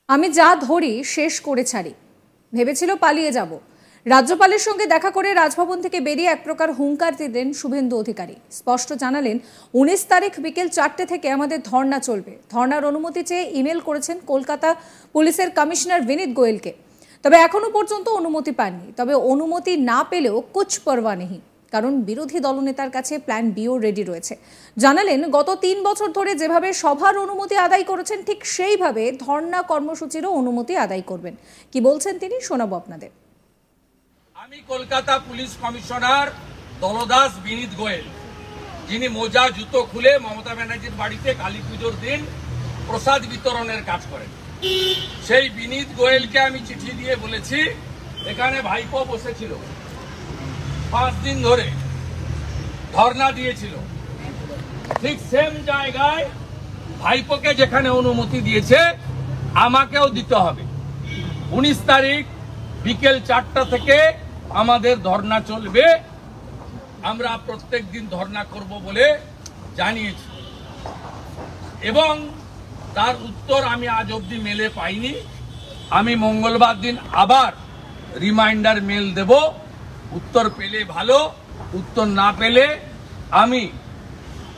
আমি যা ধরি শেষ করে ছাড়ি। ভেবেছিল পালিয়ে যাব। রাজ্যপালের সঙ্গে দেখা করে রাজভবন থেকে বেরিয়ে এক প্রকার হুঙ্কার দিলেন শুভেন্দু অধিকারী। স্পষ্ট জানালেন 19 তারিখ বিকেল 4টে থেকে আমাদের ধর্ণা চলবে। ধর্ণার অনুমতি চেয়ে ইমেল করেছেন কলকাতা পুলিশের কমিশনার বিনীত গোয়েলকে। তবে এখনো পর্যন্ত অনুমতি পাননি। তবে অনুমতি না পেলেও কুছ পরোয়া নেই, কারণ বিরোধী দলনেতার কাছে প্ল্যান বিও রেডি রয়েছে। জানালেন গত 3 বছর ধরে যেভাবে সভার অনুমতি আদায় করেছেন ঠিক সেইভাবে ধর্ণা কর্মসূচিরও অনুমতি আদায় করবেন। কি বলছেন তিনি শোনাবো আপনাদের। আমি কলকাতা পুলিশ কমিশনার দলদাস বিনীত গোয়েল, যিনি মোজা জুতো খুলে মমতা ব্যানার্জির বাড়িতে কালী পুজোর দিন প্রসাদ বিতরণের কাজ করেন, সেই বিনীত গোয়েলকে আমি চিঠি দিয়ে বলেছি এখানে ভাইপো বসেছিল, 5 দিন ধরে ধর্ণা দিয়েছিল, ঠিক সেম জায়গায় ভাইপোকে যেখানে অনুমতি দিয়েছে আমাকেও দিতে হবে। 19 তারিখ বিকেল 4টা থেকে আমাদের ধর্ণা চলবে। আমরা প্রত্যেক দিন ধর্ণা করব বলে জানিয়েছি এবং তার উত্তর আমি আজ অবধি মেলে পাইনি। আমি মঙ্গলবার দিন আবার রিমাইন্ডার মেল দেব। উত্তর পেলে ভালো, উত্তর না পেলে আমি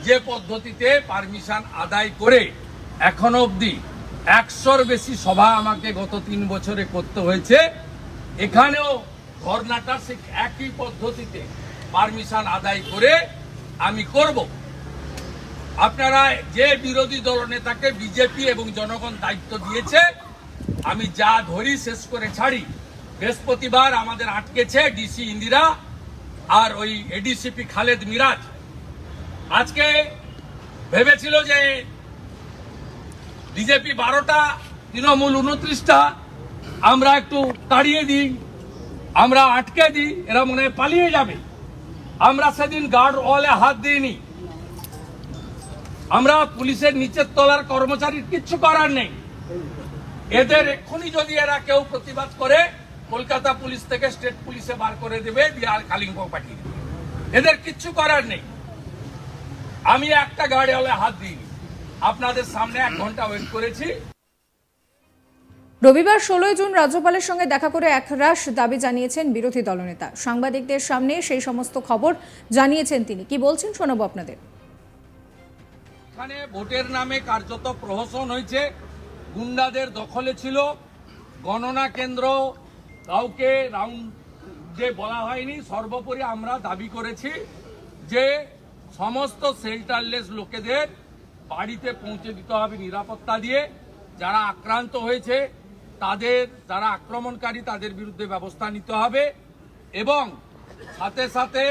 যে পদ্ধতিতে পারমিশন আদায় করে এখনো অবধি 100-র বেশি সভা আমাকে গত 3 বছরে করতে হয়েছে, এখানেও ধর্ণাটা ঠিক একই পদ্ধতিতে পারমিশন আদায় করে আমি করব। আপনারা যে বিরোধী দলনেতাকে বিজেপি এবং জনগণ দায়িত্ব দিয়েছে, আমি যা ধরি শেষ করে ছাড়ি। বৃহস্পতিবার আমাদের আটকেছে ডিসি ইন্দিরা আর ওই এডিসিপি খালেদ মিরাজ। আজকে ভেবেছিল যে বিজেপি 12টা, তৃণমূল 29টা, আমরা একটু তাড়িয়ে দিই, আমরা আটকে দিই, এরা মনে হয় পালিয়ে যাবে। আমরা সেদিন গার্ড ওয়ালে হাত দিইনি। আমরা পুলিশের নিচের তলার কর্মচারীর কিচ্ছু করার নেই। এদের এক্ষুনি যদি এরা কেউ প্রতিবাদ করে কলকাতা পুলিশ থেকে স্টেট পুলিশে বার করে দেবে, বিহার কালিম্পং পাঠিয়ে দেবে। এদের কিচ্ছু করার নেই। আমি একটা গার্ড ওয়ালে হাত দিইনি। আপনাদের সামনে 1 ঘন্টা ওয়েট করেছি। রবিবার 16 জুন রাজ্যপালের সঙ্গে দেখা করে একরাশ দাবি জানিয়েছেন বিরোধী দলনেতা। সাংবাদিকদের সামনে সেই সমস্ত খবর জানিয়েছেন তিনি। কি বলছেন শোনাবো আপনাদের। এখানে ভোটের নামে কার্যত প্রহসন হয়েছে, গুন্ডাদের দখলে ছিল, গণনা কেন্দ্র কাউকে রাউন্ডে বলা হয়নি। সর্বোপরি আমরা দাবি করেছি যে সমস্ত শেল্টারলেস লোকেদের বাড়িতে পৌঁছে দিতে হবে নিরাপত্তা দিয়ে। যারা আক্রান্ত হয়েছে তাদের, যারা আক্রমণকারী তাদের বিরুদ্ধে ব্যবস্থা নিতে হবে এবং সাথে সাথে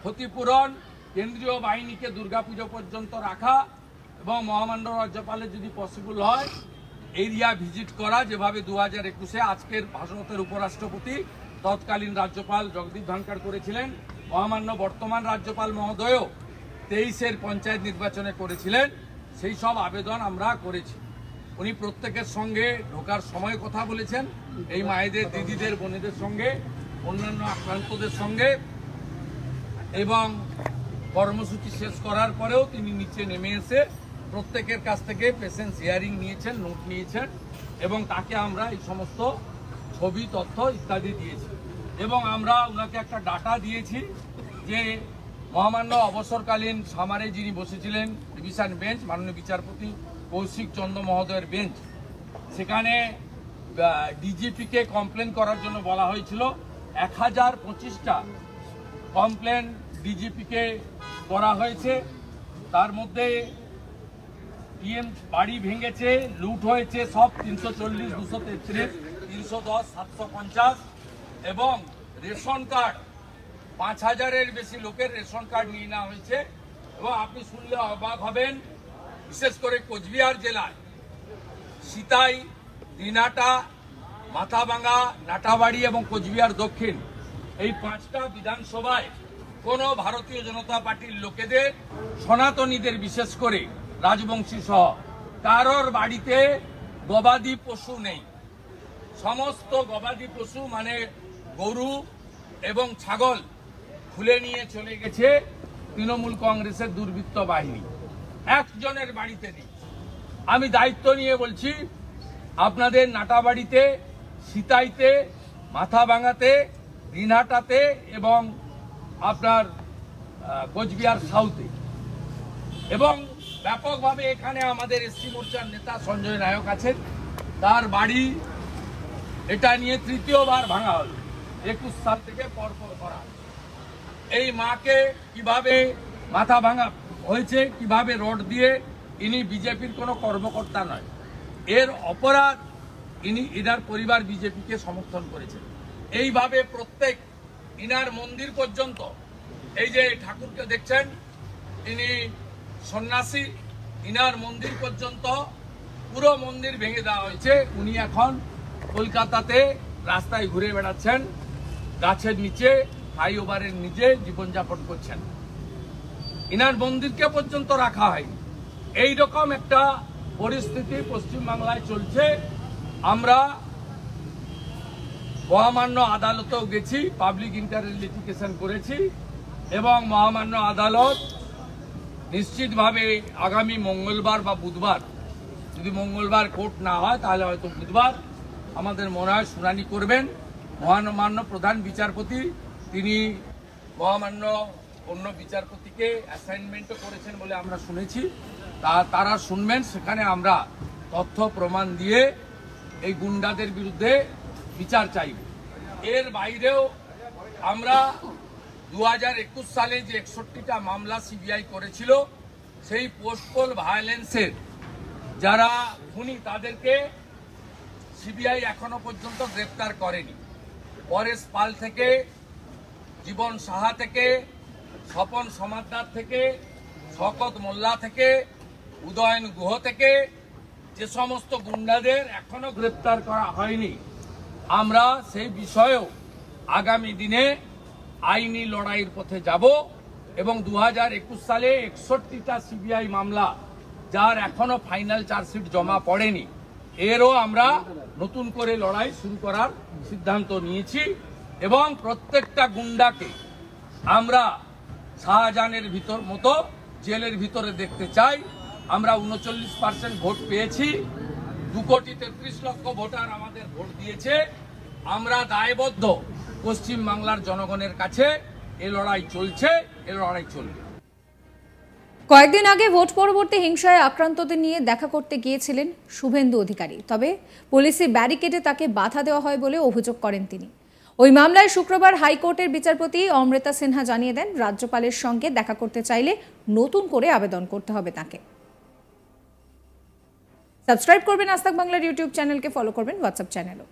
ক্ষতিপূরণ, কেন্দ্রীয় বাহিনীকে দুর্গাপুজো পর্যন্ত রাখা এবং মহামান্য রাজ্যপালের যদি পসিবল হয় এরিয়া ভিজিট করা, যেভাবে 2021-এ আজকের ভারতের উপরাষ্ট্রপতি তৎকালীন রাজ্যপাল জগদীপ ধনখড় করেছিলেন। মহামান্য বর্তমান রাজ্যপাল মহোদয়ও 23-এর পঞ্চায়েত নির্বাচনে করেছিলেন। সেই সব আবেদন আমরা করেছি। উনি প্রত্যেকের সঙ্গে ঢোকার সময় কথা বলেছেন, এই মায়েদের, দিদিদের, বোনেদের সঙ্গে, অন্যান্য আক্রান্তদের সঙ্গে, এবং কর্মসূচি শেষ করার পরেও তিনি নিচে নেমে এসে প্রত্যেকের কাছ থেকে পেশেন্স হিয়ারিং নিয়েছেন, নোট নিয়েছেন এবং তাকে আমরা এই সমস্ত ছবি, তথ্য ইত্যাদি দিয়েছি এবং আমরা ওনাকে একটা ডাটা দিয়েছি যে মহামান্য অবসরকালীন সামারে যিনি বসেছিলেন ডিভিশন বেঞ্চ, মাননীয় বিচারপতি কৌশিক চন্দ্র মহোদয়ের বেঞ্চ, সেখানে ডিজিপিকে কমপ্লেন করার জন্য বলা হয়েছিল। 1025টা কমপ্লেন ডিজিপিকে করা হয়েছে। তার মধ্যে পিএম বাড়ি ভেঙেছে, লুট হয়েছে সব 340, 233, 310, 750 এবং রেশন কার্ড 5000-এর বেশি লোকের রেশন কার্ড নিয়ে নেওয়া হয়েছে। এবং আপনি শুনলে অবাক হবেন, বিশেষ করে কোচবিহার জেলায় সিতাই, দিনাটা, মাথাভাঙা, নাটাবাড়ি এবং কোচবিহার দক্ষিণ, এই 5টা বিধানসভায় কোনো ভারতীয় জনতা পার্টির লোকেদের, সনাতনীদের বিশেষ করে রাজবংশী সহ কারোর বাড়িতে গবাদি পশু নেই। সমস্ত গবাদি পশু মানে গরু এবং ছাগল খুলে নিয়ে চলে গেছে তৃণমূল কংগ্রেসের দুর্বৃত্ত বাহিনী। একজনের বাড়িতে নেই। আমি দায়িত্ব নিয়ে বলছি, আপনাদের নাটাবাড়িতে, সিতাইতে, মাথাভাঙাতে, দিনহাটাতে এবং আপনার কোচবিহার সাউথে, এবং ব্যাপকভাবে এখানে আমাদের এসসি মোর্চার নেতা সঞ্জয় নায়ক আছেন, তার বাড়ি এটা নিয়ে তৃতীয়বার ভাঙা হলো। 21 সাল থেকে পরপর করা। এই মাকে কিভাবে মাথা ভাঙা হয়েছে, কিভাবে রড দিয়ে, ইনি বিজেপির কোনো কর্মকর্তা নয়, এর অপরাধ ইনার পরিবার বিজেপিকে সমর্থন করেছে। এইভাবে প্রত্যেক ইনার মন্দির পর্যন্ত, এই যে ঠাকুরকে দেখছেন ইনি সন্ন্যাসী, ইনার মন্দির পর্যন্ত পুরো মন্দির ভেঙে দেওয়া হয়েছে। উনি এখন কলকাতাতে রাস্তায় ঘুরে বেড়াচ্ছেন, গাছের নিচে, ফ্লাইওভারের নিচে জীবনযাপন করছেন। ইনার মন্দিরকে পর্যন্ত রাখা হয়নি। এইরকম একটা পরিস্থিতি পশ্চিমবাংলায় চলছে। আমরা মহামান্য আদালতেও গেছি, পাবলিক ইন্টারেস্ট লিটিগেশন করেছি, এবং মহামান্য আদালত নিশ্চিতভাবে আগামী মঙ্গলবার বা বুধবার, যদি মঙ্গলবার কোর্ট না হয় তাহলে হয়তো বুধবার আমাদের মনে হয় শুনানি করবেন। মহামান্য প্রধান বিচারপতি তিনি মহামান্য অন্য বিচারপতিকে অ্যাসাইনমেন্টও করেছেন বলে আমরা শুনেছি, তারা শুনবেন। সেখানে আমরা তথ্য প্রমাণ দিয়ে এই গুন্ডাদের বিরুদ্ধে বিচার চাইব। এর বাইরেও আমরা 2021 সালে যে 61টা মামলা সিবিআই করেছিল, সেই পোস্টপোল ভায়োলেন্সের যারা খুনি তাদেরকে সিবিআই এখনো পর্যন্ত গ্রেপ্তার করেনি। পরেশ পাল থেকে, জীবন সাহা থেকে, স্বপন সমাদ্দার থেকে, শকত মোল্লা থেকে, উদয়ন গুহ থেকে যে সমস্ত গুন্ডাদের এখনো গ্রেপ্তার করা হয়নি, আমরা সেই বিষয়েও আগামী দিনে আইনি লড়াইয়ের পথে যাব। এবং 2021 সালে 61টা সিবিআই মামলা যার এখনো ফাইনাল চার্জশিট জমা পড়েনি, এরও আমরা নতুন করে লড়াই শুরু করার সিদ্ধান্ত নিয়েছি। এবং প্রত্যেকটা গুন্ডাকে আমরা শাহজাহানের মতো জেলের ভিতরে দেখতে চাই। আমরা 39% ভোট পেয়েছি, 2,33,00,000 ভোটার আমাদের ভোট দিয়েছে। আমরা দায়বদ্ধ পশ্চিম বাংলার জনগণের কাছে। এ লড়াই চলছে, এ লড়াই চলবে। কয়েকদিন আগে ভোট পরবর্তী হিংসায় আক্রান্তদের নিয়ে দেখা করতে গিয়েছিলেন শুভেন্দু অধিকারী। তবে পুলিশি ব্যারিকেডে তাকে বাধা দেওয়া হয় বলে অভিযোগ করেন তিনি। ওই মামলায় শুক্রবার হাইকোর্টের বিচারপতি অমৃতা সিনহা জানিয়ে দেন, রাজ্যপালের সঙ্গে দেখা করতে চাইলে নতুন করে আবেদন করতে হবে তাকে। সাবস্ক্রাইব করবেন আজ তাক বাংলার ইউটিউব চ্যানেলকে, ফলো করবেন হোয়াটসঅ্যাপ চ্যানেলও।